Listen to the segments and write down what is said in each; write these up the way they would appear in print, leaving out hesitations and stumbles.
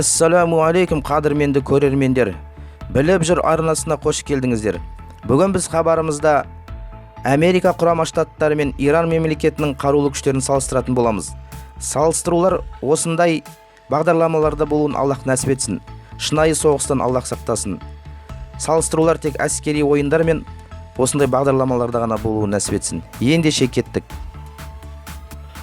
Ассаламу алейкум қадірменді көрермендер. Біліп жүр арнасына қош келдіңіздер. Бүгін біз хабарымызда Америка құрама штаттары мен Иран мемлекетінің қарулы күштерін салыстыратын боламыз. Салыстырулар осындай бағдарламаларда болуын Аллах нәсіп етсін. Шынайы соғыстан Аллах сақтасын. Салыстырулар тек әскери ойындар мен осындай бағдарламаларда ғана болуын нәсіп етсін. Ендеше кеттік.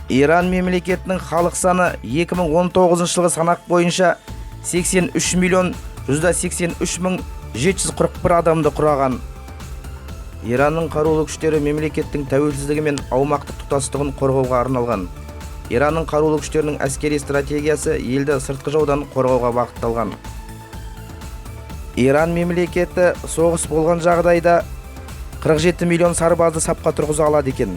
Иран мемлекетінің халық саны 2019 жылғы санақ бойынша 83.183.741 адамды құраған. Иранның қарулы күштері мемлекеттің тәуелсіздігі мен аумақтық тұтастығын қорғауға арналған. Иранның қарулы күштерінің әскери стратегиясы елді сыртқы жаудан қорғауға бағытталған. Иран мемлекеті соғыс болған жағдайда 47 миллион сарбазды сапқа тұрғыза алады екен.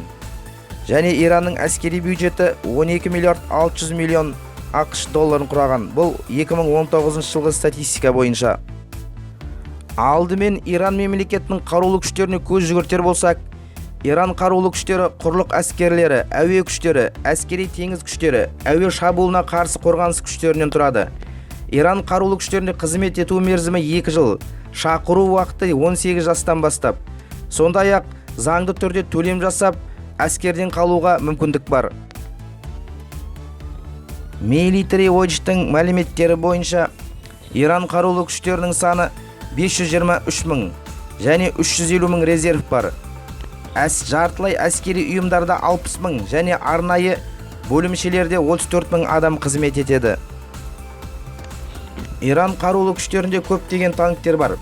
Және Иранның әскери бюджеті 12 миллиард 600 миллион ақш долларын құраған. Бұл 2019 жылғы статистика бойынша. Алдымен Иран мемлекетінің қарулы күштеріне көз жүгіртер болсақ, Иран қарулы күштері құрлық әскерлері, әуе күштері, әскери теңіз күштері, әуе шабуылына қарсы қорғаныс күштерінен тұрады. Иран қарулы күштеріне қызмет ету мерзімі 2 жыл, шақыру уақыты 18 жастан бастап. Сондай-ақ заңды түрде төлем жасап, әскерден қалуға мүмкіндік бар. Military Watch-тың мәліметтері бойынша Иран қарулы күштерінің саны 523 мың және 350 мың резерв бар. Жартылай әскери ұйымдарда 60 мың және арнайы бөлімшелерде 34 мың адам қызмет етеді. Иран қарулы күштерінде көптеген танктер бар.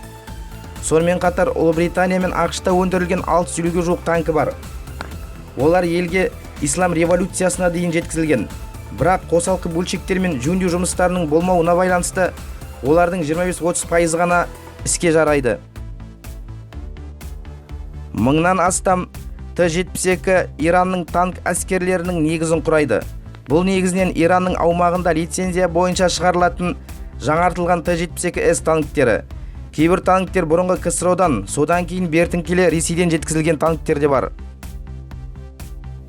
Сонымен қатар Ұлыбритания мен ақш-та өндірілген 650-ге жуық танкі бар. Олар елге ислам революциясына дейін жеткізілген. Бірақ қосалқы бөлшектер мен жөндеу жұмыстарының болмауына байланысты олардың 25-30% ғана іске жарайды. Мыңнан астам Т-72 Иранның танк әскерлерінің негізін құрайды. Бұл негізінен Иранның аумағында лицензия бойынша шығарылатын жаңартылған Т-72С танктері. Кейбір танктер бұрынғы КСРО-дан, содан кейін бертін келе Ресейден жеткізілген танктер де бар.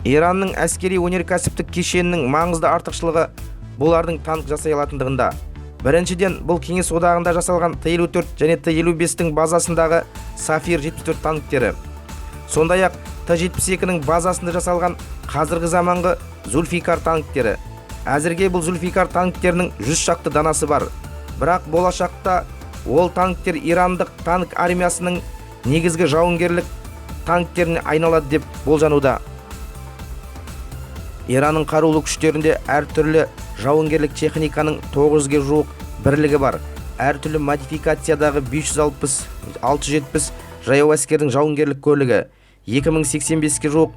Иранның әскери өнеркәсіптік кешенінің маңызды артықшылығы бұлардың танк жасай алатындығында. Біріншіден, бұл Кеңес одағында жасалған Т-54 және Т-55-тің базасындағы Сафир 74 танктері. Сондай-ақ Т-72-ның базасында жасалған қазіргі заманғы Зульфикар танктері. Әзірге бұл Зульфикар танктерінің 100 шақты данасы бар. Бірақ болашақта ол танктер ирандық танк армиясының негізгі жауынгерлік танктеріне айналады деп болжануда. Иранның қарулы күштерінде әртүрлі жауынгерлік техниканың 900-ге жуық бірлігі бар. Әртүрлі модификациядағы 560-670 жаяу әскердің жауынгерлік көлігі, 2085-ге жуық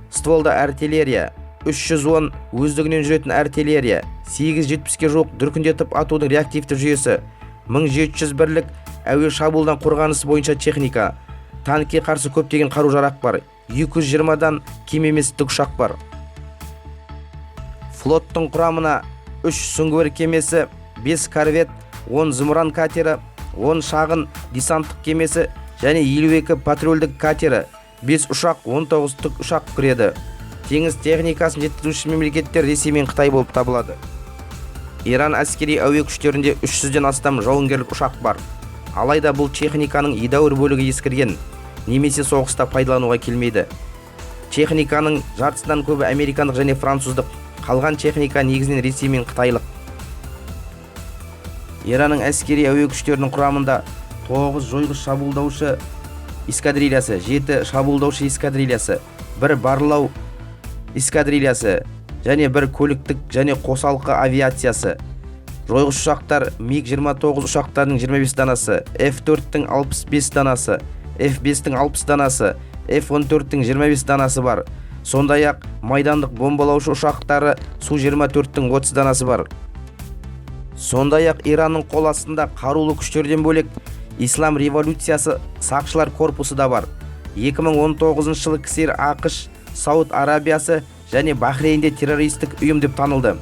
стволды артиллерия, 310 өздігінен жүретін артиллерия, 870-ге жуық дүркіндетіп атудың реактивті жүйесі, 1700 бірлік әуе шабуылдан қорғанысы бойынша техника, танкке қарсы көптеген қару-жарақ бар, 220-дан кем емес тікұшақ бар. Флоттың құрамына 3 сүңгуір кемесі, 5 корвет, 10 зымыран катері, 10 шағын десанттық кемесі және 52 патрульдік катері, 5 ұшақ, 19 тік ұшақ кіреді. Теңіз техникасын жеткізуші мемлекеттер Ресей мен Қытай болып табылады. Иран әскери әуе күштерінде 300-ден астам жауынгерлік ұшақ бар. Алайда бұл техниканың едәуір бөлігі ескірген, немесе соғыста пайдалануға келмейді. Техниканың жартысынан көбі американдық және француздық. Қалған техника негізінен Ресей мен Қытайлық. Иранның әскери әуе күштерінің құрамында 9 жойғыш шабуылдаушы эскадрильясы, 7 шабуылдаушы эскадрильясы, 1 барлау эскадрильясы және 1 көліктік және қосалқы авиациясы. Жойғыш ұшақтар МиГ-29 ұшақтарының 25 данасы, F-4-тің 65 данасы, F-5-тің 60 данасы, F-14-тің 25 данасы бар. Сондай-ақ майдандық бомбалаушы ұшақтары Су-24-тің 30 данасы бар. Сондай-ақ Иранның қол астында қарулы күштерден бөлек Ислам революциясы сақшылар корпусы да бар. 2019 жылы КСР ақш, Сауд Арабиясы және Бахрейнде террористік ұйым деп танылды.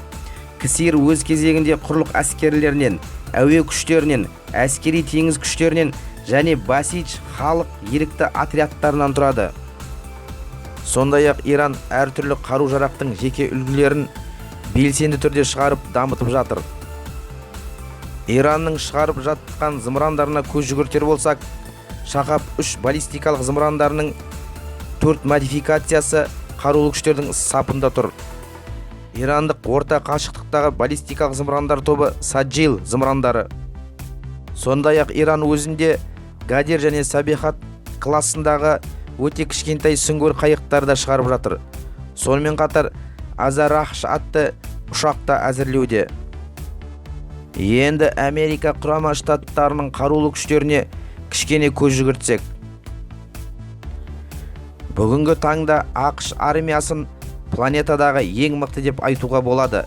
КСР өз кезегінде құрлық әскерлерінен, әуе күштерінен, әскери теңіз күштерінен және Басидж халық ерікті отрядтарынан тұрады. Сондай-ақ Иран әртүрлі қару-жарақтың жеке үлгілерін белсенді түрде шығарып дамытып жатыр. Иранның шығарып жатқан зымырандарына көз жүгіртер болсақ, Шахаб 3 баллистикалық зымырандарының 4 модификациясы қарулы күштердің сапында тұр. Ирандық орта қашықтықтағы баллистикалық зымырандар тобы Саджил зымырандары. Сондай-ақ Иран өзінде Гадер және Сабихат классындағы өте кішкентай сүңгуір қайықтарды шығарып жатыр. Сонымен қатар Азарахш атты ұшақта әзірлеуде. Енді Америка құрама штаттарының қарулы күштеріне кішкене көз жүгіртсек. Бүгінгі таңда ақш армиясын планетадағы ең мықты деп айтуға болады.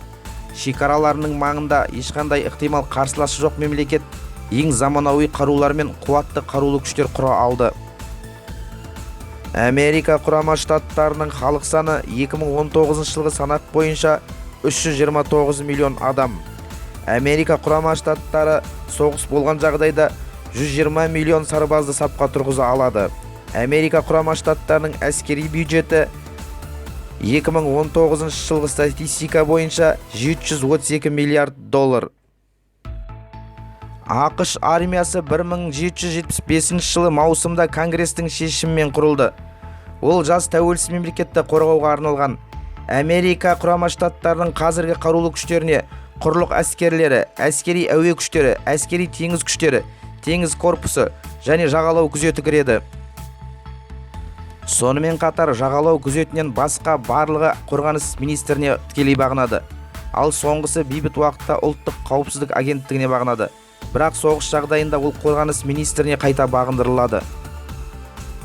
Шекараларының маңында ешқандай ықтимал қарсыласы жоқ мемлекет ең заманауи қарулар мен қуатты қарулы күштер құра алды. Америка құрама штаттарының халық саны 2019 жылғы санақ бойынша 329 миллион адам. Америка құрама штаттары соғыс болған жағдайда 120 миллион сарбазды сапқа тұрғыза алады. Америка құрама штаттарының әскери бюджеті 2019 жылғы статистика бойынша 732 миллиард доллар. ақш армиясы 1775 жылы маусымда Конгрестің шешімімен құрылды. Ол жас тәуелсіз мемлекетті қорғауға арналған. Америка құрама штаттарының қазіргі қарулы күштеріне құрлық әскерлері, әскери әуе күштері, әскери теңіз күштері, теңіз корпусы және жағалау күзеті кіреді. Сонымен қатар жағалау күзетінен басқа барлығы қорғаныс министріне тікелей бағынады. Ал соңғысы бейбіт уақытта ұлттық қауіпсіздік агенттігіне бағынады. Бірақ соғыс жағдайында ол қорғаныс министріне қайта бағындырылады.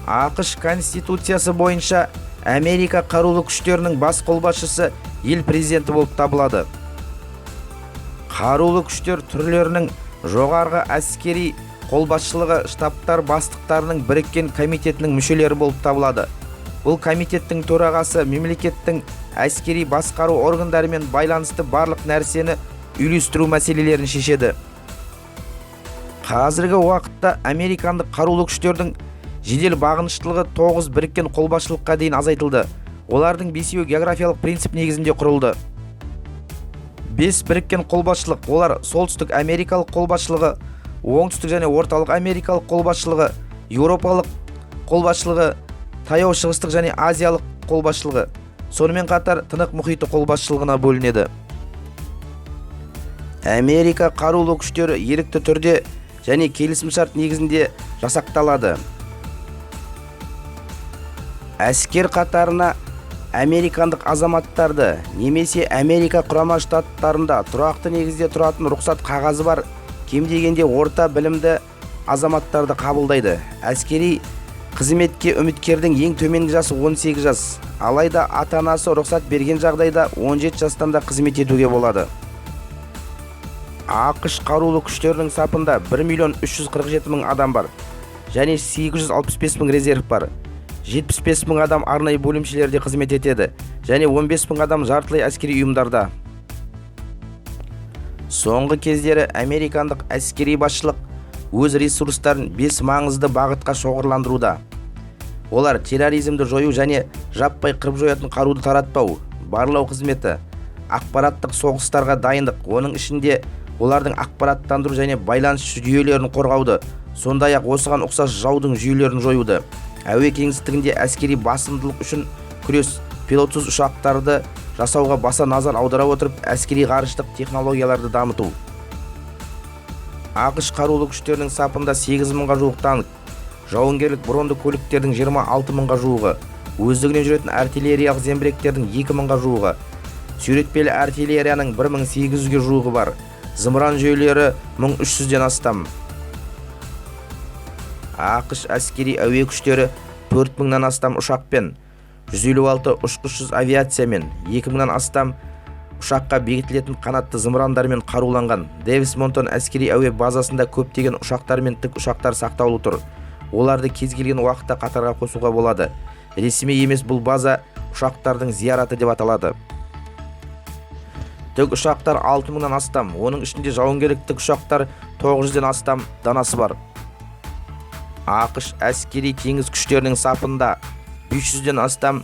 ақш конституциясы бойынша Америка қарулы күштерінің бас қолбасшысы ел президенті болып табылады. Қарулы күштер түрлерінің жоғарғы әскери қолбасшылығы штабтар бастықтарының біріккен комитетінің мүшелері болып табылады. Бұл комитеттің төрағасы мемлекеттің әскери басқару органдарымен байланысты барлық нәрсені үйлестіру мәселелерін шешеді. Қазіргі уақытта американдық қарулы күштердің жедел бағыныштылығы 9 біріккен қолбасшылыққа дейін азайтылды. Олардың 5-еуі географиялық принцип негізінде құрылды. 5 біріккен қолбасшылық, олар солтүстік америкалық қолбасшылығы, оңтүстік және орталық америкалық қолбасшылығы, еуропалық қолбасшылығы, таяу шығыстық және азиялық қолбасшылығы, сонымен қатар тынық мұхиты қолбасшылығына бөлінеді. Америка қарулы күштері ерікті түрде және келісімшарт негізінде жасақталады. Әскер қатарына американдық азаматтарды немесе Америка құрама штаттарында тұрақты негізде тұратын рұқсат қағазы бар кем дегенде орта білімді азаматтарды қабылдайды. Әскери қызметке үміткердің ең төменгі жасы 18 жас. Алайда ата-анасы рұқсат берген жағдайда 17 жастан да қызмет етуге болады. ақш қарулы күштерінің сапында 1.347.000 адам бар және 865.000 резерв бар. 75.000 адам арнайы бөлімшелерде қызмет етеді және 15.000 адам жартылай әскери ұйымдарда. Соңғы кездері американдық әскери басшылық өз ресурстарын 5 маңызды бағытқа шоғырландыруда. Олар терроризмді жою және жаппай қырып жоятын қаруды таратпау, барлау қызметі, ақпараттық соғыстарға дайындық, оның ішінде олардың ақпараттандыру және байланыс жүйелерін қорғауды, сондай-ақ осыған ұқсас жаудың жүйелерін жоюды. Әуе кеңістігінде әскери басымдылық үшін күрес, пилотсыз ұшақтарды жасауға баса назар аудара отырып, әскери ғарыштық технологияларды дамыту. ақш қарулы күштерінің сапында 8.000-ға жуық танк, жауынгерлік бронды көліктердің 26.000-ға жуығы, өздігінен жүретін артиллериялық зеңбіректердің 2.000-ға жуығы, сүйретпелі артиллерияның 1.800-ге жуығы бар, зымыран жүйелері 1.300-ден астам. ақш әскери әуе күштері 4.000-нан астам ұшақпен, 156 ұшқышсыз авиациямен, 2.000-нан астам ұшаққа бекітілетін қанатты зымырандармен қаруланған. Дэвис Монтон әскери әуе базасында көптеген ұшақтар мен тік ұшақтар сақтаулы тұр. Оларды кез келген уақытта қатарға қосуға болады. Ресми емес бұл база ұшақтардың зияраты деп аталады. Тік ұшақтар 6.000-нан астам, оның ішінде жауынгерлік тік ұшақтар 900-ден астам данасы бар. ақш әскери теңіз күштерінің сапында 500-ден астам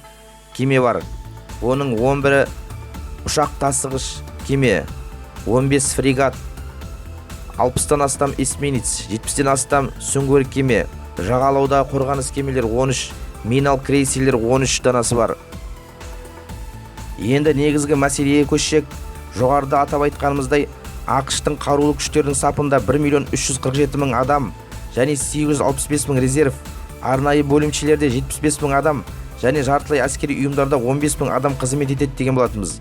кеме бар. Оның 11-і ұшақ тасығыш кеме, 15 фрегат, 60-тан астам эсминец, 70-тен астам сүңгуір кеме, жағалауда қорғаныс кемелер 13, миналық крейсерлер 13 данасы бар. Енді негізгі мәселеге көшсек, жоғарыда атап айтқанымыздай, ақш-тың қарулы күштерінің сапында 1.347.000 адам және 865.000 резерв, арнайы бөлімшелерде 75.000 адам және жартылай әскери ұйымдарда 15.000 адам қызмет етеді деген болатынбыз.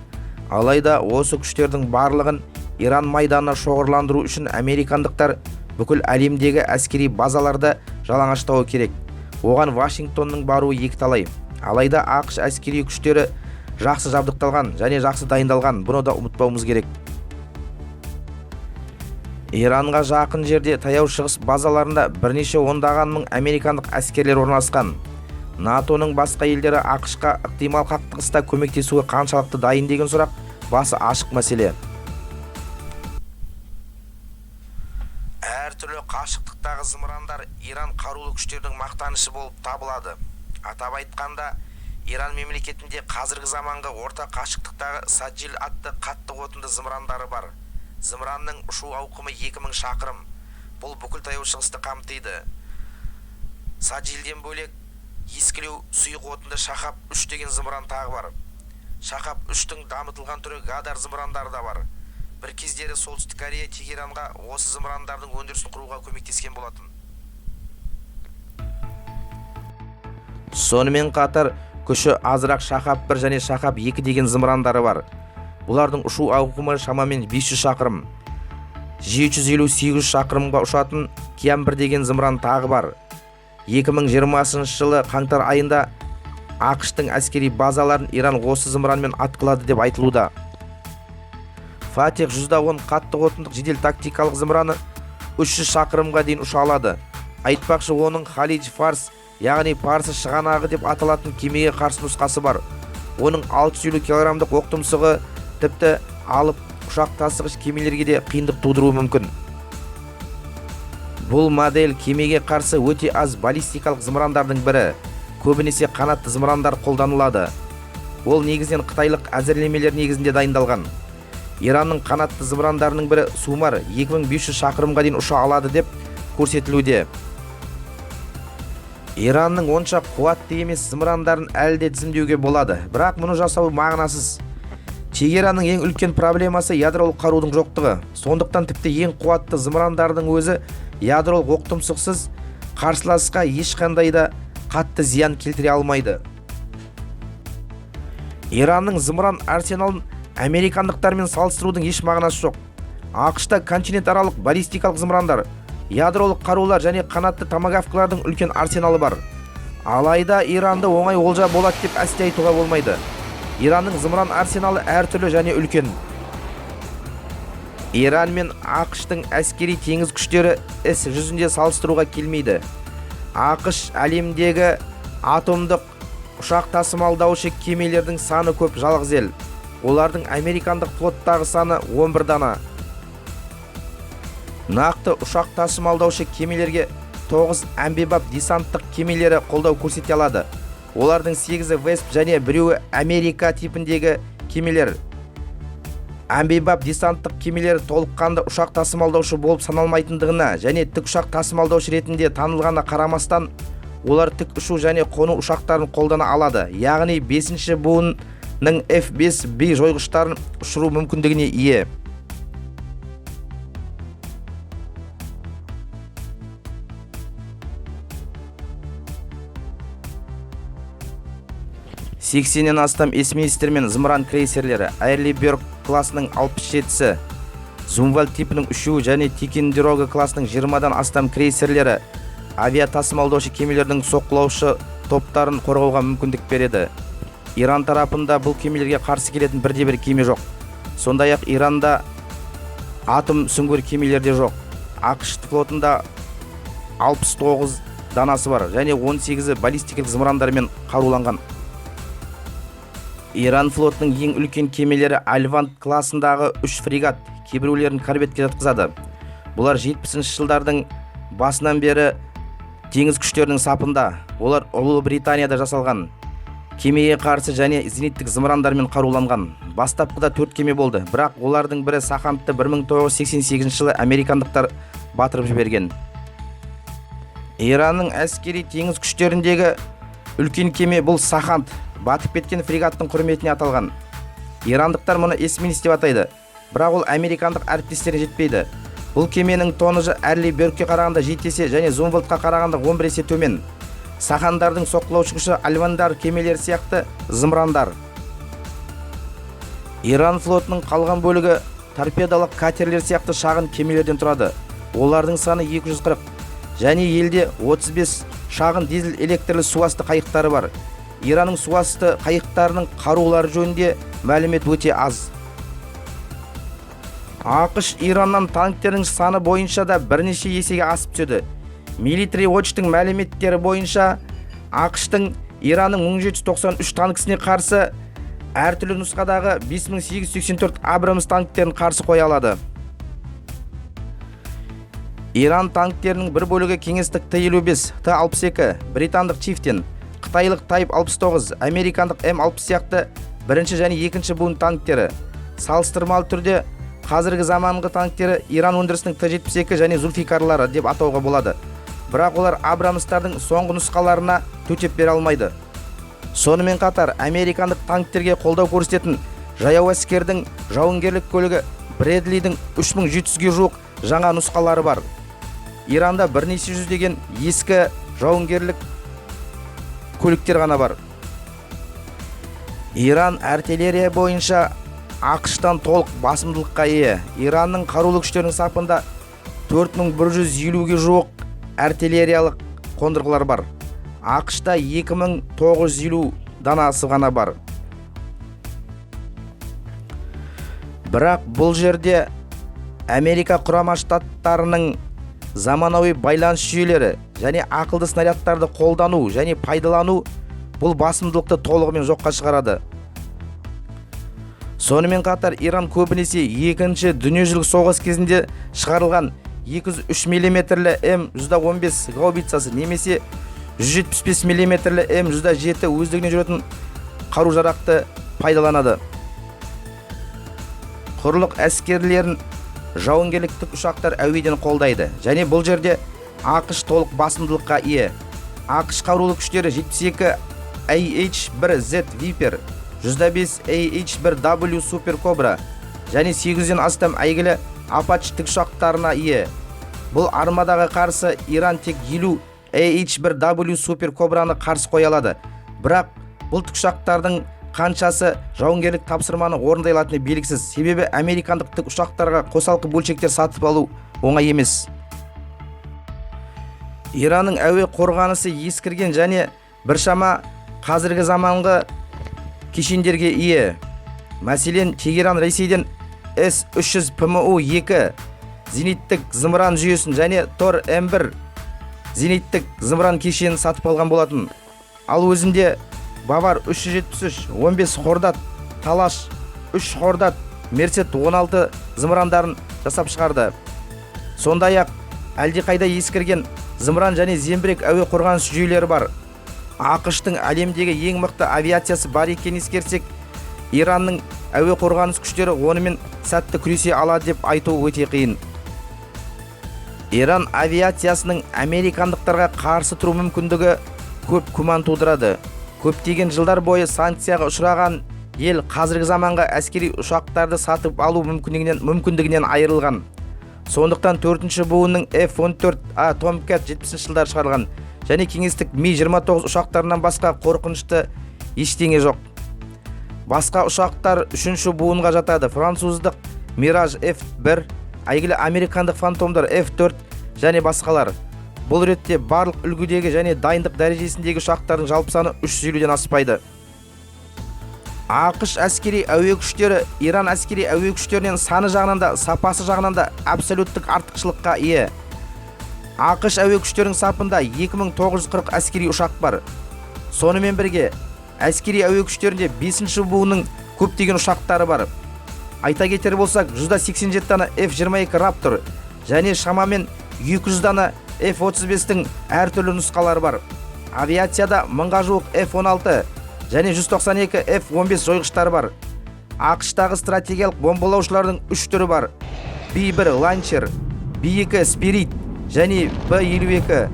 Алайда осы күштердің барлығын Иран майданына шоғырландыру үшін американдықтар бүкіл әлемдегі әскери базаларда жалаңаштауы керек. Оған Вашингтонның баруы екіталай. Алайда ақш әскери күштері жақсы жабдықталған және жақсы дайындалған, бұны да ұмытпауымыз керек. Иранға жақын жерде таяу шығыс базаларында бірнеше ондаған мың американдық әскерлер орналасқан. НАТО-ның басқа елдері ақшқа ықтимал қақтығыста көмектесуге қаншалықты дайын деген сұрақ басы ашық мәселе. Әртүрлі қашықтықтағы зымырандар Иран қарулы күштерінің мақтанышы болып табылады. Атап айтқанда, Иран мемлекетінде қазіргі заманғы орта қашықтықтағы Саджил атты қатты отынды зымырандары бар. Зымыранның ұшу ауқымы 2000 шақырым. Бұл бүкіл таяу шығысты қамтиды. Саджилден бөлек ескілеу сұйық отынды Шахаб 3 деген зымыран тағы бар. Шахаб 3-тің дамытылған түрі Гадар зымырандары да бар. Бір кездері Солтүстік Корея Тегеранға осы зымырандардың өндірісін құруға көмектескен болатын. Сонымен қатар күші азырақ Шахаб 1 және Шахаб 2 деген зымырандары бар. Бұлардың ұшу ауқымы шамамен 500 шақырым. 750-800 шақырымға ұшатын Киям 1 деген зымыран тағы бар. 2020 жылы қаңтар айында ақш-тың әскери базаларын Иран осы зымыранмен атқылады деп айтылуда. Фатих 110 қатты отындық жедел тактикалық зымыраны 300 шақырымға дейін ұша алады. Айтпақшы, оның Халидж Фарс, яғни Парсы шығанағы деп аталатын кемеге қарсы нұсқасы бар. Оның 650 килограмдық оқтұмсығы тіпті алып ұшақ тасығыш кемелерге де қиындық тудыруы мүмкін. Бұл модель кемеге қарсы өте аз баллистикалық зымырандардың бірі. Көбінесе қанатты зымырандар қолданылады. Ол негізінен қытайлық әзірлемелер негізінде дайындалған. Иранның қанатты зымырандарының бірі Сумар 2500 шақырымға дейін ұша алады деп көрсетілуде. Иранның онша қуатты емес зымырандарын әлі де тізімдеуге болады, бірақ мұны жасау мағынасыз. Тегеранның ең үлкен проблемасы ядролық қарудың жоқтығы. Сондықтан тіпті ең қуатты зымырандардың өзі ядролық оқтұмсықсыз қарсыласқа ешқандай да қатты зиян келтіре алмайды. Иранның зымыран арсеналын американдықтармен салыстырудың еш мағынасы жоқ. ақш-та континентаралық баллистикалық зымырандар, ядролық қарулар және қанатты томагавкалардың үлкен арсеналы бар. Алайда Иранды оңай олжа болады деп әсте айтуға болмайды. Иранның зымыран арсеналы әртүрлі және үлкен. Иран мен ақш-тың әскери теңіз күштері іс жүзінде салыстыруға келмейді. ақш әлемдегі атомдық ұшақ тасымалдаушы кемелердің саны көп жалғыз ел. Олардың американдық флоттағы саны 11 дана. Нақты ұшақ тасымалдаушы кемелерге 9 әмбебап десанттық кемелері қолдау көрсете алады. Олардың 8-і Весп және 1-і Америка типіндегі кемелер. Әмбебап десанттық кемелері толыққанды ұшақ тасымалдаушы болып саналмайтындығына және тік ұшақ тасымалдаушы ретінде танылғанына қарамастан, олар тік ұшу және қону ұшақтарын қолдана алады. Яғни 5-ші буынның F-5B жойғыштарын ұшыру мүмкіндігіне ие. Сексеннен астам эсминецтер мен зымыран крейсерлері, Айрли Бёрк класының 67-сі, Зумвалд типінің 3-і және Тикендерога класының 20-дан астам крейсерлері авиа тасымалдаушы кемелердің соққылаушы топтарын қорғауға мүмкіндік береді. Иран тарапында бұл кемелерге қарсы келетін бірде-бір кеме жоқ. Сондай-ақ Иранда атом сүңгуір кемелер де жоқ. ақш флотында 69 данасы бар және 18-і баллистикалық зымырандармен қаруланған. Иран флотының ең үлкен кемелері Альвант класындағы 3 фрегат, кейбіреулерін корветке жатқызады. Бұлар 70-ші жылдардың басынан бері теңіз күштерінің сапында. Олар Ұлыбританияда жасалған. кемеге қарсы және зениттік зымырандармен қаруланған. Бастапқыда 4 кеме болды, бірақ олардың бірі Сахантты 1988 жылы американдықтар батырып жіберген. Иранның әскери теңіз күштеріндегі үлкен кеме бұл Сахант, батып кеткен фрегаттың құрметіне аталған. Ирандықтар мұны эсминец деп атайды, бірақ ол американдық әріптестеріне жетпейді. Бұл кеменің тоннажы Арли Бергке қарағанда 7 есе және Зумволдқа қарағанда 11 есе төмен. Сахандардың соққылаушы күші Альвандар кемелер сияқты зымырандар. Иран флотының қалған бөлігі торпедалық катерлер сияқты шағын кемелерден тұрады. Олардың саны 240 және елде 35 шағын дизель электрлі суасты қайықтары бар. Иранның суасты қайықтарының қарулары жөнінде мәлімет өте аз. ақш Ираннан танктердің саны бойынша да бірнеше есеге асып түседі. Military Watch-тың мәліметтері бойынша ақштың Иранның 1793 танкісіне қарсы әртүрлі нұсқадағы 5884 Абрамс танктерін қарсы қоя алады. Иран танктерінің бір бөлігі кеңестік Т-55, Т-62, британдық Чифтен, қытайлық Тайп 69, американдық М-60 сияқты бірінші және екінші буын танктері. Салыстырмалы түрде қазіргі заманғы танктері Иран өндірісінің Т-72 және Зульфикарлары деп атауға болады. Бірақ олар Абрамстардың соңғы нұсқаларына төтеп бере алмайды. Сонымен қатар американдық танктерге қолдау көрсететін жаяу әскердің жауынгерлік көлігі Брэдлидің 3700-ге жуық жаңа нұсқалары бар. Иранда бірнеше жүздеген ескі жауынгерлік көліктер ғана бар. Иран артиллерия бойынша ақштан толық басымдылыққа ие. Иранның қарулы күштерінің сапында 4150-ге жуық артиллериялық қондырғылар бар. ақшта 2950 данасы ғана бар. Бірақ бұл жерде Америка құрама штаттарының заманауи байланыс жүйелері және ақылды снарядтарды қолдану және пайдалану бұл басымдылықты толығымен жоққа шығарады. Сонымен қатар Иран көбінесе екінші дүниежүзілік соғыс кезінде шығарылған 203 мм-лі М115 гаубицасы немесе 175 мм-лі М107 өздігінен жүретін қару-жарақты пайдаланады. Құрлық әскерлерін жауынгерліктік ұшақтар әуеден қолдайды және бұл жерде ақш толық басымдылыққа ие. ақш қарулы күштері 72 AH-1Z Viper, 105 AH-1W Super Cobra және 800-ден астам әйгілі Apache тікұшақтарына ие. Бұл армадаға қарсы Иран тек 50 AH-1W Super Cobrаны қарсы қоя алады. Бірақ бұл тікұшақтардың қаншасы жауынгерлік тапсырманы орындай алатыны белгісіз. Себебі американдық тікұшақтарға қосалқы бөлшектер сатып алу оңай емес. Иранның әуе қорғанысы ескірген және біршама қазіргі заманғы кешендерге ие. Мәселен, Тегеран Ресейден С-300 ПМУ-2 зениттік зымыран жүйесін және Тор М1 зениттік зымыран кешенін сатып алған болатын. Ал өзінде Бавар 373, 15 Хордат, Талаш 3 Хордат, Мерсет 16 зымырандарын жасап шығарды. Сондай-ақ әлдеқайда ескірген зымыран және зеңбірек әуе қорғаныс жүйелері бар. ақштың әлемдегі ең мықты авиациясы бар екенін ескерсек, Иранның әуе қорғаныс күштері онымен сәтті күресе алады деп айту өте қиын. Иран авиациясының американдықтарға қарсы тұру мүмкіндігі көп күмән тудырады. Көптеген жылдар бойы санкцияға ұшыраған ел қазіргі заманға әскери ұшақтарды сатып алу мүмкіндігінен айырылған. Сондықтан 4-ші буынның F-14A Tomcat 70-ші жылдар шығарылған және кеңестік Ми-29 ұшақтарынан басқа қорқынышты ештеңе жоқ. Басқа ұшақтар 3-ші буынға жатады. Француздық Mirage F-1, әйгілі американдық фантомдар F-4 және басқалар. Бұл ретте барлық үлгідегі және дайындық дәрежесіндегі ұшақтардың жалпы саны 350-ден аспайды. ақш әскери әуе күштері Иран әскери әуе күштерінен саны жағынан да, сапасы жағынан да абсолюттік артықшылыққа ие. ақш әуе күштерінің сапында 2940 әскери ұшақ бар. Сонымен бірге әскери әуе күштерінде 5-ші буынның көптеген ұшақтары бар. Айта кетер болсақ, 187 дана F-22 Raptor және шамамен 200 дана F-35-тің әртүрлі нұсқалары бар. Авиацияда 1000-ға жуық F-16 және 192 F-15 жойғыштары бар. ақш-тағы стратегиялық бомбалаушылардың 3 түрі бар. B-1 Launcher, B-2 Spirit және B-52.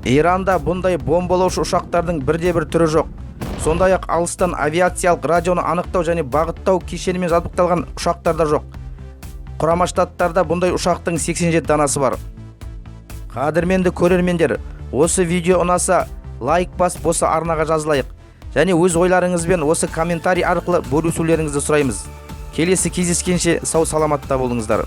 Иранда бұндай бомбалаушы ұшақтардың бірде-бір түрі жоқ. Сондай-ақ алыстан авиациялық радионы анықтау және бағыттау кешенімен жабдықталған ұшақтар да жоқ. Құрама Штаттарда бұндай ұшақтың 87 данасы бар. Қадірменді көрермендер, осы видео ұнаса, лайк басып осы арнаға жазылайық. Және өз ойларыңызбен осы комментарий арқылы бөлісулеріңізді сұраймыз. Келесі кездескенше сау саламатта болыңыздар.